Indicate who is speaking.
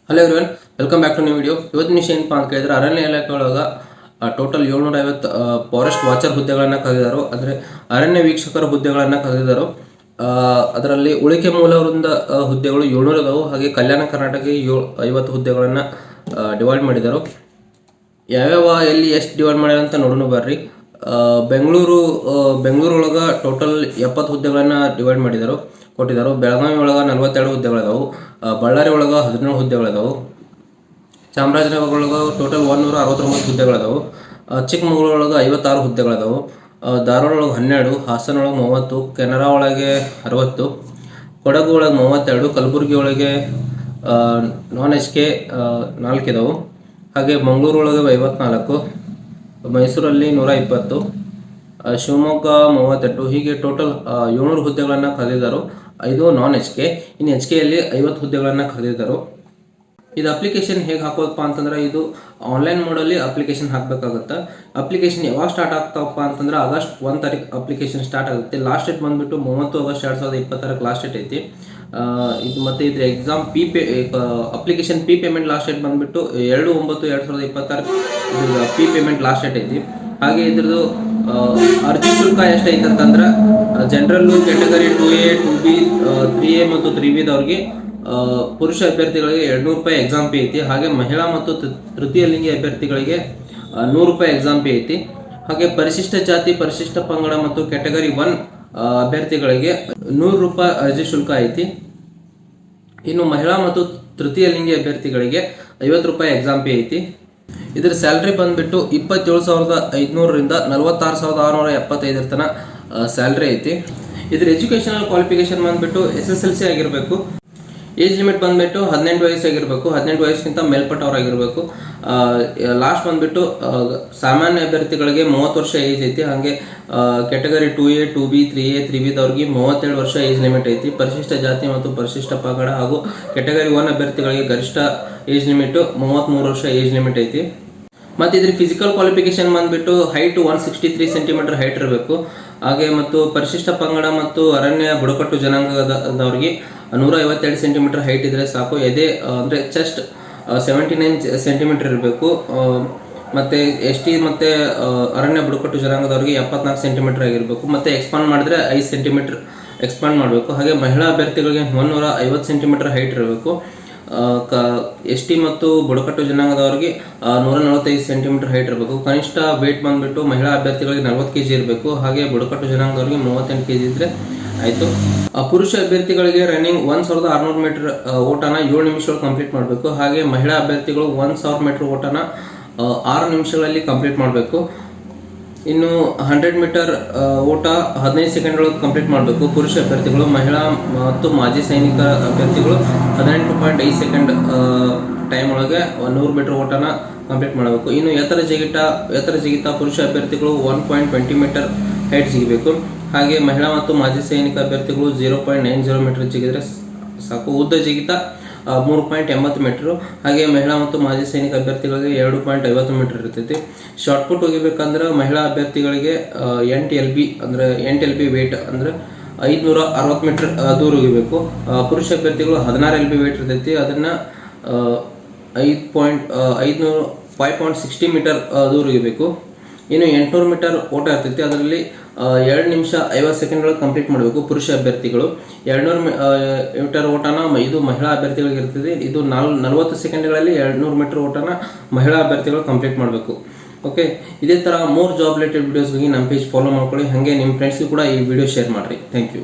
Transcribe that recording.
Speaker 1: Hello everyone, welcome back to new video. ಇವತ್ತಿನ ವಿಷಯ ಏನಪ್ಪ ಅಂತ ಕೇಳಿದ್ರೆ, ಅರಣ್ಯ ಇಲಾಖೆ ಒಳಗೆ ಟೋಟಲ್ 750 ಫಾರೆಸ್ಟ್ ವಾಚರ್ ಹುದ್ದೆಗಳನ್ನು ಕರೆದಿದ್ದಾರೆ. ಅಂದರೆ ಅರಣ್ಯ ವೀಕ್ಷಕರ ಹುದ್ದೆಗಳನ್ನು ಕರೆದಿದ್ದಾರೆ. ಅದರಲ್ಲಿ ಉಳಿಕೆ ಮೂಲವೃಂದ ಹುದ್ದೆಗಳು 700 ಅದಾವು. ಹಾಗೆ ಕಲ್ಯಾಣ ಕರ್ನಾಟಕ 50 ಹುದ್ದೆಗಳನ್ನು ಡಿವೈಡ್ ಮಾಡಿದ್ದಾರೆ. ಯಾವ್ಯಾವ ಎಲ್ಲಿ ಎಷ್ಟು ಡಿವೈಡ್ ಮಾಡ್ಯಾರ ಅಂತ ನೋಡೋಣ ಬರ್ರಿ. ಬೆಂಗಳೂರು ಒಳಗೆ ಟೋಟಲ್ 70 ಹುದ್ದೆಗಳನ್ನು ಡಿವೈಡ್ ಕೊಟ್ಟಿದ್ದಾರೆ. ಬೆಳಗಾವಿ ಒಳಗೆ 42 ಹುದ್ದೆಗಳಿದಾವು. ಬಳ್ಳಾರಿ ಒಳಗೆ 17 ಹುದ್ದೆಗಳಿದಾವು. ಚಾಮರಾಜನಗರ ಒಳಗೆ ಟೋಟಲ್ 169 ಹುದ್ದೆಗಳಿದಾವು. ಚಿಕ್ಕಮಗಳೂರು ಒಳಗೆ 56 ಹುದ್ದೆಗಳಿದಾವು. ಧಾರವಾಡ ಒಳಗೆ 12, ಹಾಸನ ಒಳಗೆ 30, ಕೆನರಾ ಒಳಗೆ 60, ಕೊಡಗು ಒಳಗೆ 32, ಕಲಬುರಗಿ ಒಳಗೆ non-HK 4 ಇದಾವು. ಹಾಗೆ ಮಂಗಳೂರು ಒಳಗೆ 54, ಮೈಸೂರಲ್ಲಿ 120, ಶಿವಮೊಗ್ಗ 38. ಹೀಗೆ ಟೋಟಲ್ 700 ಹುದ್ದೆಗಳನ್ನು ಕರೆದಿದ್ದಾರೆ. ಇದು non-HK. ಇನ್ನು HKಯಲ್ಲಿ 50 ಹುದ್ದೆಗಳನ್ನು ಕರೆದಿದ್ದಾರೆ. ಇದು ಅಪ್ಲಿಕೇಶನ್ ಹೇಗೆ ಹಾಕೋದಪ್ಪ ಅಂತಂದ್ರೆ, ಇದು ಆನ್ಲೈನ್ ಮೋಡಲ್ಲಿ ಅಪ್ಲಿಕೇಶನ್ ಹಾಕಬೇಕಾಗುತ್ತೆ. ಅಪ್ಲಿಕೇಶನ್ ಯಾವಾಗ ಸ್ಟಾರ್ಟ್ ಆಗ್ತಾವಪ್ಪ ಅಂತಂದ್ರೆ, ಆಗಸ್ಟ್ 1 ತಾರೀಕು ಅಪ್ಲಿಕೇಶನ್ ಸ್ಟಾರ್ಟ್ ಆಗುತ್ತೆ. ಲಾಸ್ಟ್ ಡೇಟ್ ಬಂದುಬಿಟ್ಟು 30 ಆಗಸ್ಟ್ 2020 ಲಾಸ್ಟ್ ಡೇಟ್ ಐತಿ. ಇದು ಮತ್ತು ಇದ್ರ exam application payment last date ಬಂದುಬಿಟ್ಟು 2/9/2026 ಇದು ಪೇಮೆಂಟ್ ಲಾಸ್ಟ್ ಡೇಟ್ ಐತಿ. ಹಾಗೆ ಇದ್ರದ್ದು ಅರ್ಜಿ ಶುಲ್ಕ ಎಷ್ಟೈತೆ ಅಂತಂದ್ರೆ, ಜನರಲ್ಲು ಕ್ಯಾಟಗರಿ 2A, 2B, 3A ಮತ್ತು 3Bದವ್ರಿಗೆ ಪುರುಷ ಅಭ್ಯರ್ಥಿಗಳಿಗೆ 200 ರೂಪಾಯಿ ಎಕ್ಸಾಮ್ ಫೀ ಐತಿ. ಹಾಗೆ ಮಹಿಳಾ ಮತ್ತು ತೃತೀಯ ಲಿಂಗಿ ಅಭ್ಯರ್ಥಿಗಳಿಗೆ 100 ರೂಪಾಯಿ ಎಕ್ಸಾಮ್ ಫೀ ಐತಿ. ಹಾಗೆ ಪರಿಶಿಷ್ಟ ಜಾತಿ, ಪರಿಶಿಷ್ಟ ಪಂಗಡ ಮತ್ತು ಕ್ಯಾಟಗರಿ 1 ಅಭ್ಯರ್ಥಿಗಳಿಗೆ 100 ರೂಪಾಯಿ ಅರ್ಜಿ ಶುಲ್ಕ ಐತಿ. ಇನ್ನು ಮಹಿಳಾ ಮತ್ತು ತೃತೀಯ ಲಿಂಗಿ ಅಭ್ಯರ್ಥಿಗಳಿಗೆ 50 ರೂಪಾಯಿ ಎಕ್ಸಾಮ್ ಫೀ ಐತಿ. ಇದರ ಸ್ಯಾಲ್ರಿ ಬಂದ್ಬಿಟ್ಟು 27,500ರಿಂದ 46,675 ತನಕ ಸ್ಯಾಲ್ರಿ ಐತಿ. ಇದ್ರ ಎಜುಕೇಶನಲ್ ಕ್ವಾಲಿಫಿಕೇಶನ್ ಬಂದ್ಬಿಟ್ಟು SSLC ಆಗಿರಬೇಕು. ಏಜ್ ಲಿಮಿಟ್ ಬಂದ್ಬಿಟ್ಟು 18 ವಯಸ್ಸು ಆಗಿರಬೇಕು. 18 ವಯಸ್ಸಿಗಿಂತ ಮೇಲ್ಪಟ್ಟವರಾಗಿರಬೇಕು. ಲಾಸ್ಟ್ ಬಂದ್ಬಿಟ್ಟು ಸಾಮಾನ್ಯ ಅಭ್ಯರ್ಥಿಗಳಿಗೆ 30 ವರ್ಷ ಏಜ್ ಐತಿ. ಹಾಗೆ ಕ್ಯಾಟಗರಿ 2A, 2B, 3A, 3Bದವ್ರಿಗೆ 37 ವರ್ಷ ಏಜ್ ಲಿಮಿಟ್ ಐತಿ. ಪರಿಶಿಷ್ಟ ಜಾತಿ ಮತ್ತು ಪರಿಶಿಷ್ಟ ಪಂಗಡ ಹಾಗೂ ಕ್ಯಾಟಗರಿ 1 ಅಭ್ಯರ್ಥಿಗಳಿಗೆ ಗರಿಷ್ಠ ಏಜ್ ಲಿಮಿಟ್ 33 ವರ್ಷ ಏಜ್ ಲಿಮಿಟ್ ಐತಿ. ಮತ್ತು ಇದ್ರ ಫಿಸಿಕಲ್ ಕ್ವಾಲಿಫಿಕೇಶನ್ ಬಂದ್ಬಿಟ್ಟು ಹೈಟ್ 163 ಸೆಂಟಿಮೀಟರ್ ಹೈಟ್ ಇರಬೇಕು. ಹಾಗೆ ಮತ್ತು ಪರಿಶಿಷ್ಟ ಪಂಗಡ ಮತ್ತು ಅರಣ್ಯ ಬುಡಕಟ್ಟು ಜನಾಂಗದವರಿಗೆ 152 ಸೆಂಟಿಮೀಟರ್ ಹೈಟ್ ಇದ್ರೆ ಸಾಕು. ಎದೆ ಅಂದರೆ ಚೆಸ್ಟ್ 79 ಸೆಂಟಿಮೀಟರ್ ಇರಬೇಕು. ಮತ್ತು ST ಮತ್ತು ಅರಣ್ಯ ಬುಡಕಟ್ಟು ಜನಾಂಗದವರಿಗೆ 74 ಸೆಂಟಿಮೀಟರ್ ಆಗಿರಬೇಕು. ಮತ್ತು ಎಕ್ಸ್ಪಾಂಡ್ ಮಾಡಿದ್ರೆ 5 ಸೆಂಟಿಮೀಟರ್ ಎಕ್ಸ್ಪಾಂಡ್ ಮಾಡಬೇಕು. ಹಾಗೆ ಮಹಿಳಾ ಅಭ್ಯರ್ಥಿಗಳಿಗೆ 150 ಸೆಂಟಿಮೀಟರ್ ಹೈಟ್ ಇರಬೇಕು. ST ಮತ್ತು ಬುಡಕಟ್ಟು ಜನಾಂಗದವರಿಗೆ 145 ಸೆಂಟಿಮೀಟರ್ ಹೈಟ್ ಇರಬೇಕು. ಕನಿಷ್ಠ ವೇಟ್ ಬಂದ್ಬಿಟ್ಟು ಮಹಿಳಾ ಅಭ್ಯರ್ಥಿಗಳಿಗೆ 40 kg ಇರಬೇಕು. ಹಾಗೆ ಬುಡಕಟ್ಟು ಜನಾಂಗದವರಿಗೆ 38 kg ಇದ್ರೆ ಆಯಿತು. ಪುರುಷ ಅಭ್ಯರ್ಥಿಗಳಿಗೆ ರನ್ನಿಂಗ್ 1600 ಮೀಟರ್ ಓಟನ 7 ನಿಮಿಷಗಳು ಕಂಪ್ಲೀಟ್ ಮಾಡಬೇಕು. ಹಾಗೆ ಮಹಿಳಾ ಅಭ್ಯರ್ಥಿಗಳು 1000 ಮೀಟರ್ ಓಟನ 6 ನಿಮಿಷಗಳಲ್ಲಿ ಕಂಪ್ಲೀಟ್ ಮಾಡಬೇಕು. ಇನ್ನು 100 ಮೀಟರ್ ಓಟ 15 ಸೆಕೆಂಡ್ಗಳು ಕಂಪ್ಲೀಟ್ ಮಾಡಬೇಕು ಪುರುಷ ಅಭ್ಯರ್ಥಿಗಳು. ಮಹಿಳಾ ಮತ್ತು ಮಾಜಿ ಸೈನಿಕ ಅಭ್ಯರ್ಥಿಗಳು 18.5 ಸೆಕೆಂಡ್ ಟೈಮ್ ಒಳಗೆ 100 ಮೀಟರ್ ಓಟನ ಕಂಪ್ಲೀಟ್ ಮಾಡಬೇಕು. ಇನ್ನು ಎತ್ತರ ಜಿಗಿತ ಪುರುಷ ಅಭ್ಯರ್ಥಿಗಳು 1.20 ಮೀಟರ್ ಹೈಟ್ ಜಿಗಬೇಕು. ಹಾಗೆ ಮಹಿಳಾ ಮತ್ತು ಮಾಜಿ ಸೈನಿಕ ಅಭ್ಯರ್ಥಿಗಳು 0.90 ಮೀಟರ್ ಜಿಗಿದ್ರೆ ಸಾಕು. ಉದ್ದ ಜಿಗಿತ 3.80 ಮೀಟರ್. ಹಾಗೆ ಮಹಿಳಾ ಮತ್ತು ಮಾಜಿ ಸೈನಿಕ ಅಭ್ಯರ್ಥಿಗಳಿಗೆ 2.50 ಮೀಟರ್ ಇರ್ತೈತಿ. ಶಾರ್ಟ್ ಪುಟ್ ಹೋಗಿಬೇಕಂದ್ರೆ ಮಹಿಳಾ ಅಭ್ಯರ್ಥಿಗಳಿಗೆ 8 LB ವೇಟ್ ಅಂದ್ರೆ 560 ಮೀಟರ್ ದೂರ ಹೋಗಿಬೇಕು. ಪುರುಷ ಅಭ್ಯರ್ಥಿಗಳು 16 LB ವೇಟ್ ಇರ್ತೈತಿ. ಅದನ್ನ 5.60 ಮೀಟರ್ ದೂರ ಹೋಗಿಬೇಕು. ಇನ್ನು 800 ಮೀಟರ್ ಓಟ ಇರ್ತೈತಿ. ಅದರಲ್ಲಿ 2 ನಿಮಿಷ 50 ಸೆಕೆಂಡ್ಗಳು ಕಂಪ್ಲೀಟ್ ಮಾಡಬೇಕು ಪುರುಷ ಅಭ್ಯರ್ಥಿಗಳು. 200 ಮೀಟರ್ ಓಟನ ಇದು ಮಹಿಳಾ ಅಭ್ಯರ್ಥಿಗಳಿಗೆ ಇರ್ತದೆ. ಇದು 40 ಸೆಕೆಂಡ್ಗಳಲ್ಲಿ 200 ಮೀಟರ್ ಓಟನ ಮಹಿಳಾ ಅಭ್ಯರ್ಥಿಗಳು ಕಂಪ್ಲೀಟ್ ಮಾಡಬೇಕು. ಓಕೆ, ಇದೇ ಥರ 3 ಜಾಬ್ ರಿಲೇಟೆಡ್ ವಿಡಿಯೋಸ್ಗಾಗಿ ನಮ್ಮ ಪೇಜ್ ಫಾಲೋ ಮಾಡ್ಕೊಳ್ಳಿ. ಹಾಗೆ ನಿಮ್ಮ ಫ್ರೆಂಡ್ಸ್ಗೂ ಕೂಡ ಈ ವಿಡಿಯೋ ಶೇರ್ ಮಾಡಿರಿ. Thank you.